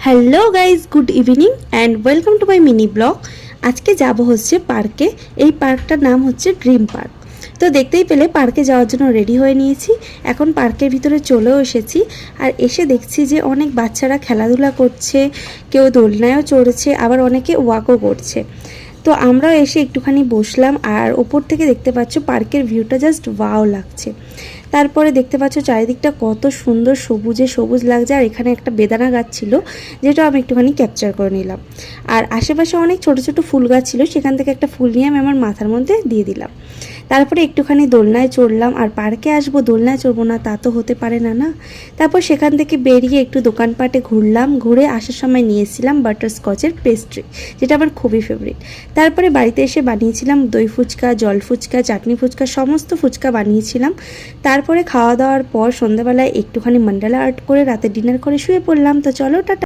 Hello guys, good evening and welcome to my mini blog. আজকে যাব হচ্ছে পার্কে। এই পার্কটার নাম হচ্ছে ড্রিম পার্ক। তো দেখতেই পেলে পার্কে যাওয়ার জন্য রেডি হয়ে নিয়েছি। এখন পার্কের ভিতরে চলেও এসেছি। আর এসে দেখছি যে অনেক বাচ্চারা খেলাধুলা করছে, কেউ দোলনায়ও চড়ছে, আবার অনেকে ওয়াকও করছে। তো আমরাও এসে একটুখানি বসলাম। আর ওপর থেকে দেখতে পাচ্ছ পার্কের ভিউটা জাস্ট ওয়াও লাগছে। তারপরে দেখতে পাচ্ছ চারিদিকটা কত সুন্দর সবুজে সবুজ লাগছে। আর এখানে একটা বেদানা গাছ ছিল, যেটা আমি একটুখানি ক্যাপচার করে নিলাম। আর আশেপাশে অনেক ছোট ছোট ফুল গাছ ছিল, সেখান থেকে একটা ফুল নিয়ে আমি আমার মাথার মধ্যে দিয়ে দিলাম। তারপরে একটুখানি দোলনায় চড়লাম। আর পার্কে আসবো, দোলনায় চড়বো না তা তো হতে পারে না না। তারপর সেখান থেকে বেরিয়ে একটু দোকানপাটে ঘুরলাম। ঘুরে আসার সময় নিয়েছিলাম বাটারস্কচের পেস্ট্রি, যেটা আমার খুবই ফেভারিট। তারপরে বাড়িতে এসে বানিয়েছিলাম দই ফুচকা, জল ফুচকা, চাটনি ফুচকা, সমস্ত ফুচকা বানিয়েছিলাম। তারপরে খাওয়া দাওয়ার পর সন্ধ্যাবেলায় একটুখানি মান্ডালা আর্ট করে রাতে ডিনার করে শুয়ে পড়লাম। তো চলো টাটা।